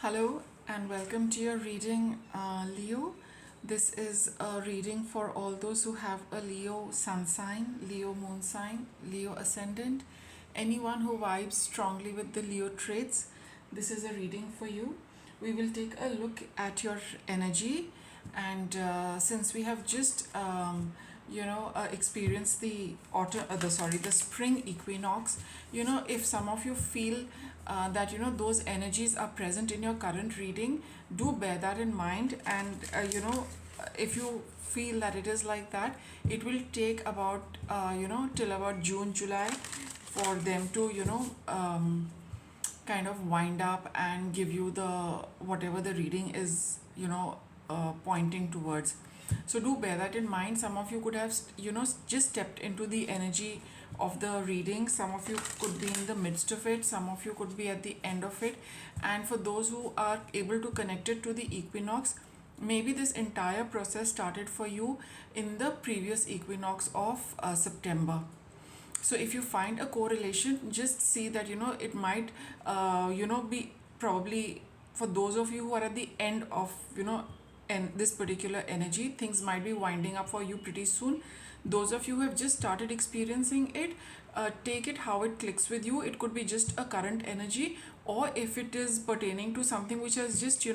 Hello and welcome to your reading, Leo. This is a reading for all those who have a Leo sun sign, Leo moon sign, Leo ascendant, anyone who vibes strongly with the Leo traits. This is a reading for you. We will take a look at your energy, and since we have just experienced the the spring equinox, if some of you feel that those energies are present in your current reading, do bear that in mind. And if you feel that it is like that, it will take about till about June, July for them to kind of wind up and give you the whatever the reading is pointing towards. So do bear that in mind. Some of you could have just stepped into the energy of the reading. Some of you could be in the midst of it, some of you could be at the end of it. And for those who are able to connect it to the equinox, maybe this entire process started for you in the previous equinox of September. So if you find a correlation, just see that it might be probably for those of you who are at the end of and this particular energy, things might be winding up for you pretty soon. Those of you who have just started experiencing it, take it how it clicks with you. It could be just a current energy, or if it is pertaining to something which has just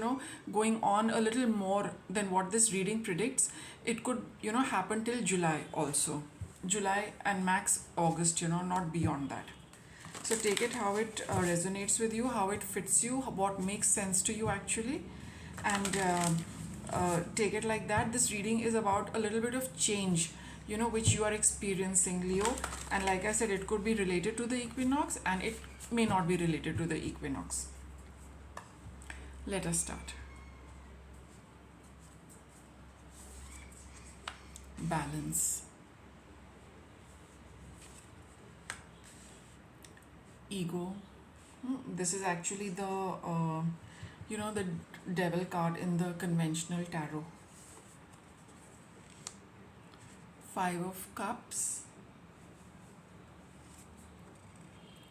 going on a little more than what this reading predicts, it could happen till July also. July and max August, not beyond that. So take it how it resonates with you, how it fits you, what makes sense to you actually, and take it like that. This reading is about a little bit of change, which you are experiencing, Leo. And like I said, it could be related to the equinox and it may not be related to the equinox. Let us start. Balance. Ego. This is actually the devil card in the conventional tarot. Five of Cups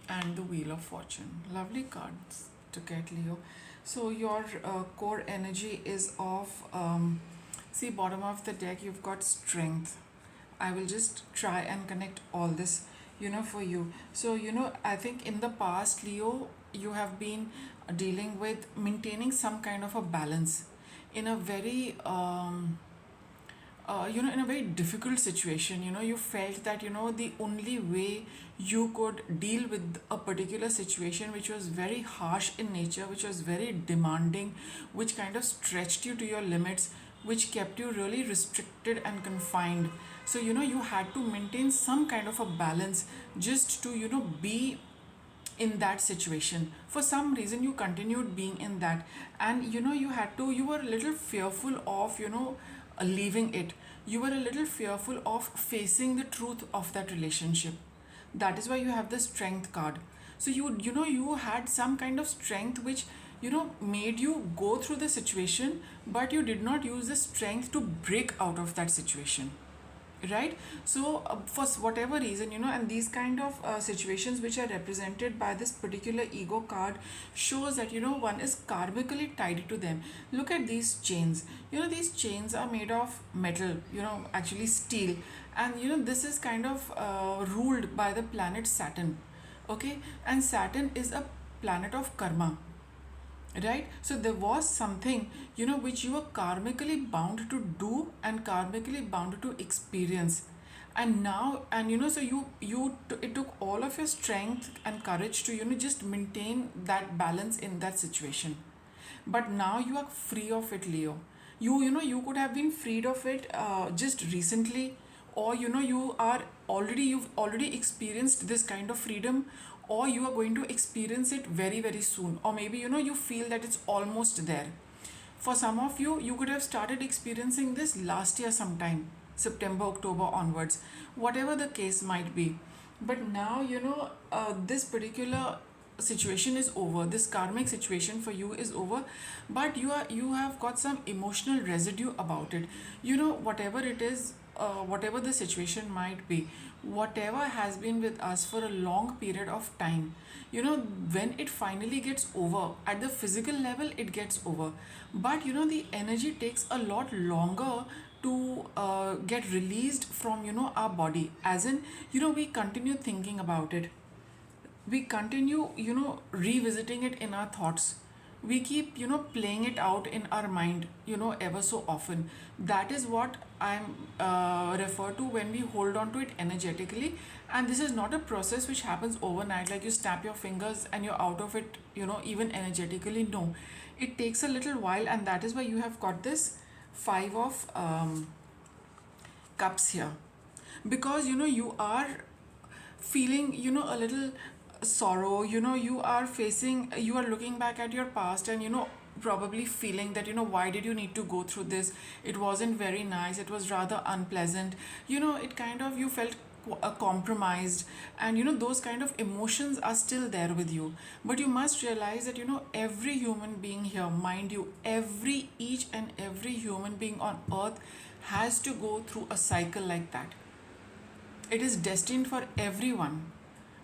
and the Wheel of Fortune. Lovely cards to get, Leo. So your core energy is of see, bottom of the deck you've got strength. I will just try and connect all this for you. So I think in the past, Leo, you have been dealing with maintaining some kind of a balance in a very in a very difficult situation. You felt that the only way you could deal with a particular situation which was very harsh in nature, which was very demanding, which kind of stretched you to your limits, which kept you really restricted and confined. So you had to maintain some kind of a balance just to be in that situation. For some reason you continued being in that, and you were a little fearful of leaving it. You were a little fearful of facing the truth of that relationship. That is why you have the strength card. So you had some kind of strength which made you go through the situation, but you did not use the strength to break out of that situation, right? So for whatever reason, and these kind of situations which are represented by this particular ego card shows that one is karmically tied to them. Look at these chains. These chains are made of metal, actually steel, and this is kind of ruled by the planet Saturn. Okay, and Saturn is a planet of karma, right? So there was something which you were karmically bound to do and karmically bound to experience. And now, and so it took all of your strength and courage to just maintain that balance in that situation. But now you are free of it, Leo. You could have been freed of it just recently, or you've already experienced this kind of freedom, or you are going to experience it very very soon, or maybe you feel that it's almost there. For some of you, you could have started experiencing this last year sometime, September, October onwards, whatever the case might be. But now this particular situation is over. This karmic situation for you is over, but you have got some emotional residue about it. Whatever it is, whatever the situation might be, whatever has been with us for a long period of time, when it finally gets over, at the physical level, it gets over. But the energy takes a lot longer to get released from, our body. As in, we continue thinking about it, we continue revisiting it in our thoughts, we keep playing it out in our mind ever so often. That is what I'm refer to when we hold on to it energetically. And this is not a process which happens overnight, like you snap your fingers and you're out of it, even energetically. No, it takes a little while, and that is why you have got this five of cups here. Because you are feeling a little sorrow, you are facing, you are looking back at your past, and probably feeling that why did you need to go through this, it wasn't very nice, it was rather unpleasant, it kind of, you felt compromised, and those kind of emotions are still there with you. But you must realize that every human being here, mind you, each and every human being on earth has to go through a cycle like that. It is destined for everyone,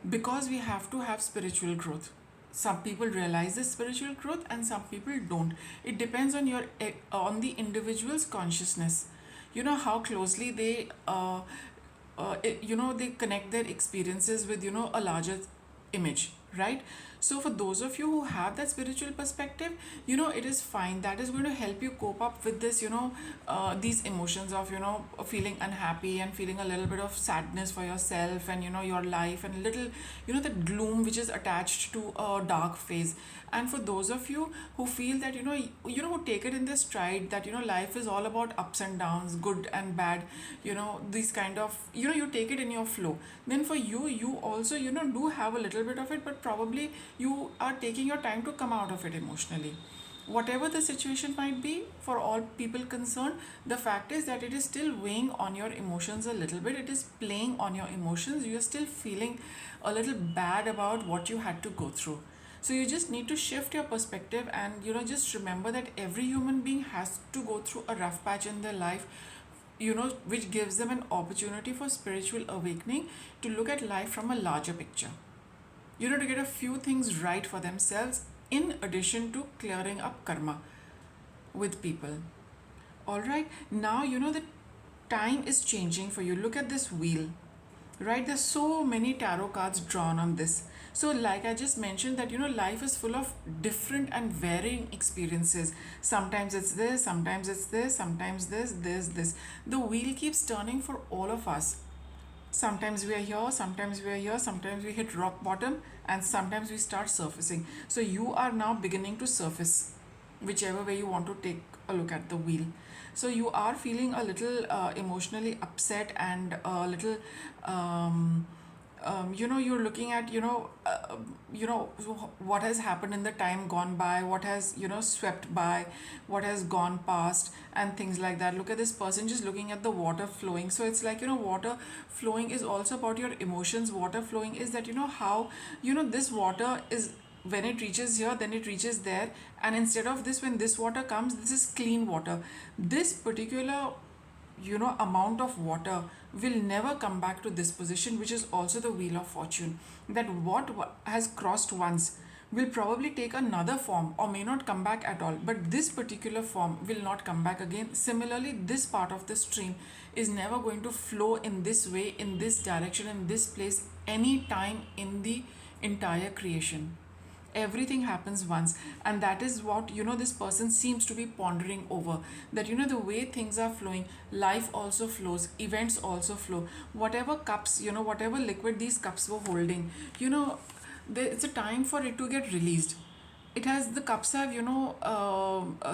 because we have to have spiritual growth. Some people realize this spiritual growth and some people don't. It depends on on the individual's consciousness, how closely they they connect their experiences with a larger image, right? So for those of you who have that spiritual perspective, it is fine. That is going to help you cope up with this, these emotions of feeling unhappy and feeling a little bit of sadness for yourself and your life, and little the gloom which is attached to a dark phase. And for those of you who feel that who take it in their stride, that life is all about ups and downs, good and bad, these kind of, you take it in your flow, then for you, you also do have a little bit of it, but probably you are taking your time to come out of it emotionally. Whatever the situation might be, for all people concerned, the fact is that it is still weighing on your emotions a little bit, it is playing on your emotions, you are still feeling a little bad about what you had to go through. So you just need to shift your perspective, and just remember that every human being has to go through a rough patch in their life, which gives them an opportunity for spiritual awakening, to look at life from a larger picture, to get a few things right for themselves, in addition to clearing up karma with people. All right, now the time is changing for you. Look at this wheel, right? There's so many tarot cards drawn on this. So like I just mentioned, that life is full of different and varying experiences. Sometimes it's this, sometimes it's this, sometimes this. The wheel keeps turning for all of us. Sometimes we are here, sometimes we are here, sometimes we hit rock bottom, and sometimes we start surfacing. So you are now beginning to surface, whichever way you want to take a look at the wheel. So you are feeling a little emotionally upset, and a little you're looking at what has happened in the time gone by, what has swept by, what has gone past, and things like that. Look at this person just looking at the water flowing. So it's like water flowing is also about your emotions. Water flowing is that how this water is, when it reaches here, then it reaches there, and instead of this, when this water comes, this is clean water. This particular amount of water will never come back to this position, which is also the wheel of fortune. That what has crossed once will probably take another form, or may not come back at all, but this particular form will not come back again. Similarly, this part of the stream is never going to flow in this way, in this direction, in this place, any time in the entire creation. Everything happens once, and that is what this person seems to be pondering over. That the way things are flowing, life also flows, events also flow. Whatever cups, whatever liquid these cups were holding, it's a time for it to get released. It has, the cups have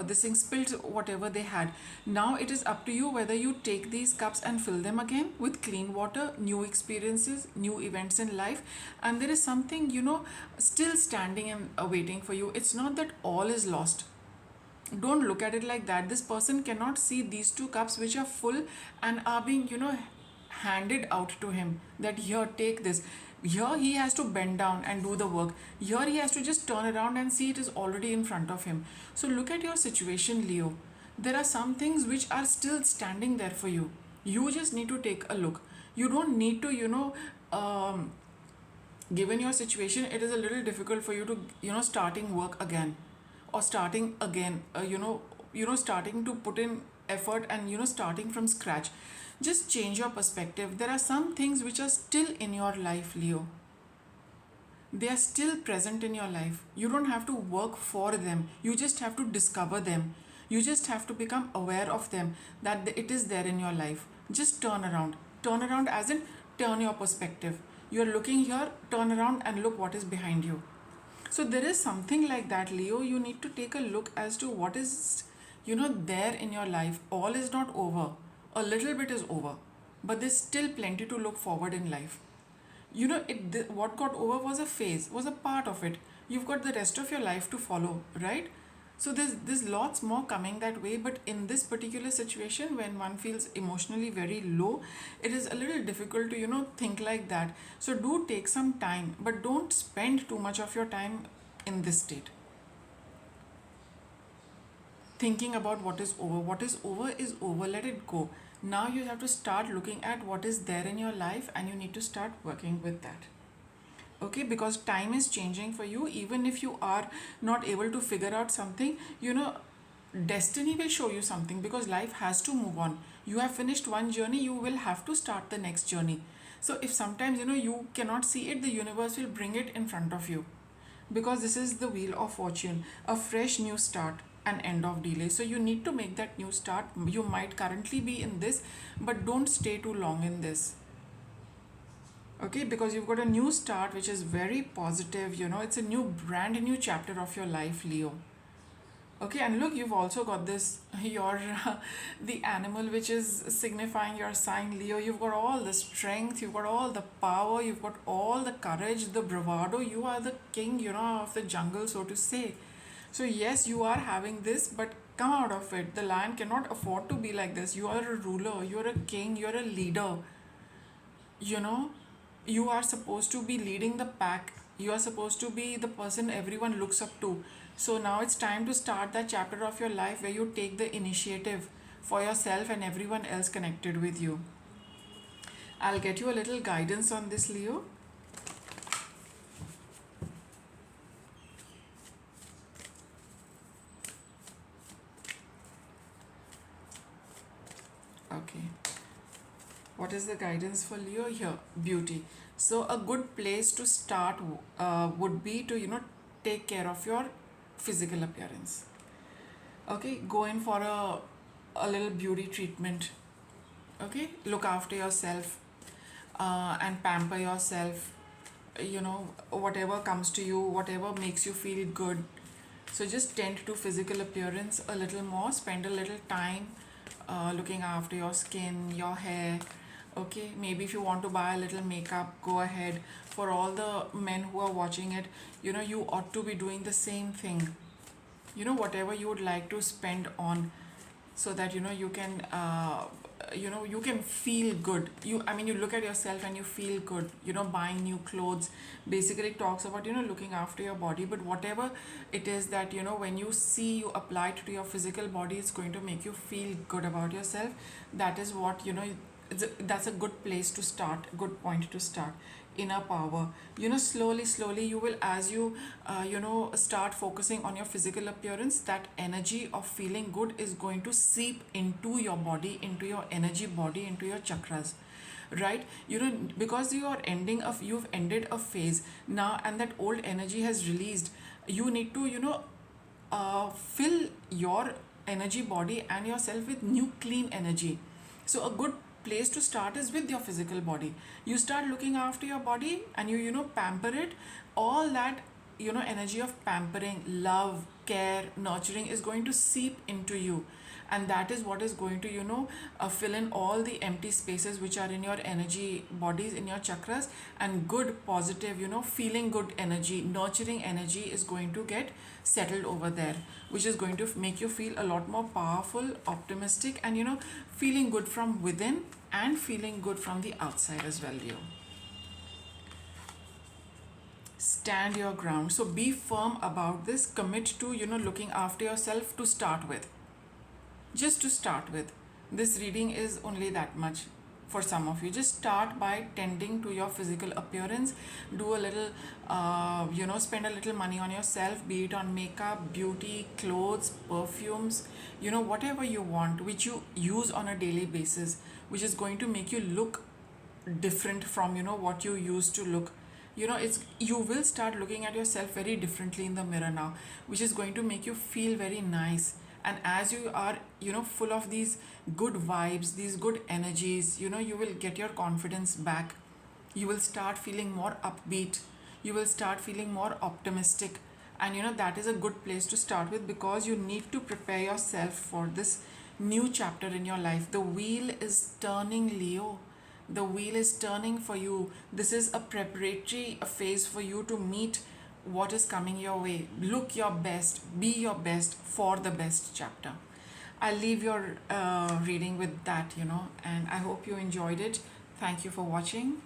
this thing spilled whatever they had. Now it is up to you whether you take these cups and fill them again with clean water, new experiences, new events in life, and there is something still standing and waiting for you. It's not that all is lost. Don't look at it like that. This person cannot see these two cups which are full and are being handed out to him, that here, take this. Here he has to bend down and do the work. Here he has to just turn around and see it is already in front of him. So look at your situation, Leo. There are some things which are still standing there for you. You just need to take a look. You don't need to, um, given your situation, it is a little difficult for you to, starting work again, or starting again, starting to put in effort, and starting from scratch. Just change your perspective. There are some things which are still in your life, Leo. They are still present in your life. You don't have to work for them, you just have to discover them. You just have to become aware of them, that it is there in your life. Just turn around, as in turn your perspective. You are looking here, turn around and look what is behind you. So there is something like that, Leo. You need to take a look as to what is, there in your life. All is not over. A little bit is over, but there's still plenty to look forward in life. What got over was a phase, was a part of it. You've got the rest of your life to follow, right? So there's lots more coming that way, but in this particular situation, when one feels emotionally very low, it is a little difficult to think like that. So do take some time, but don't spend too much of your time in this state, thinking about what is over. What is over, let it go. Now you have to start looking at what is there in your life, and you need to start working with that. Okay, because time is changing for you. Even if you are not able to figure out something, destiny will show you something, because life has to move on. You have finished one journey, you will have to start the next journey. So if sometimes you cannot see it, the universe will bring it in front of you, because this is the wheel of fortune, a fresh new start, an end of delay. So you need to make that new start. You might currently be in this, but don't stay too long in this. Okay, because you've got a new start which is very positive. It's a new brand new chapter of your life, Leo. Okay, and look, you've also got this, your the animal which is signifying your sign, Leo. You've got all the strength, you've got all the power, you've got all the courage, the bravado. You are the king, of the jungle, so to say. So yes, you are having this, but come out of it. The lion cannot afford to be like this. You are a ruler, you're a king, you're a leader. you know you are supposed to be leading the pack. You are supposed to be the person everyone looks up to. So now it's time to start that chapter of your life where you take the initiative for yourself and everyone else connected with you. I'll get you a little guidance on this, Leo. Okay, what is the guidance for Leo here? Beauty. So a good place to start would be to take care of your physical appearance. Okay, go in for a little beauty treatment. Okay, look after yourself, and pamper yourself. Whatever comes to you, whatever makes you feel good. So just tend to physical appearance a little more. Spend a little time looking after your skin, your hair. Okay, maybe if you want to buy a little makeup, go ahead. For all the men who are watching it, you ought to be doing the same thing. Whatever you would like to spend on, so that you can you can feel good. You look at yourself and you feel good. Buying new clothes basically talks about looking after your body. But whatever it is that when you see, you apply it to your physical body, it's going to make you feel good about yourself. That is what that's a good place to start, good point to start. Inner power. Slowly you will, as you start focusing on your physical appearance, that energy of feeling good is going to seep into your body, into your energy body, into your chakras, right? Because you've ended a phase now, and that old energy has released. You need to fill your energy body and yourself with new clean energy. So a good place to start is with your physical body. You start looking after your body, and you pamper it. All that energy of pampering, love, care, nurturing is going to seep into you, and that is what is going to fill in all the empty spaces which are in your energy bodies, in your chakras. And good, positive, feeling good energy, nurturing energy is going to get settled over there, which is going to make you feel a lot more powerful, optimistic, and feeling good from within and feeling good from the outside as well, Leo. Stand your ground. So be firm about this. Commit to looking after yourself to start with. Just to start with. This reading is only that much for some of you. Just start by tending to your physical appearance. Do a little, spend a little money on yourself, be it on makeup, beauty, clothes, perfumes, whatever you want, which you use on a daily basis, which is going to make you look different from what you used to look. It's, you will start looking at yourself very differently in the mirror now, which is going to make you feel very nice. And as you are full of these good vibes, these good energies, you will get your confidence back. You will start feeling more upbeat, you will start feeling more optimistic. And that is a good place to start with, because you need to prepare yourself for this new chapter in your life. The wheel is turning, Leo. The wheel is turning for you. This is a preparatory phase for you to meet what is coming your way. Look your best, be your best for the best chapter. I'll leave your reading with that, and I hope you enjoyed it. Thank you for watching.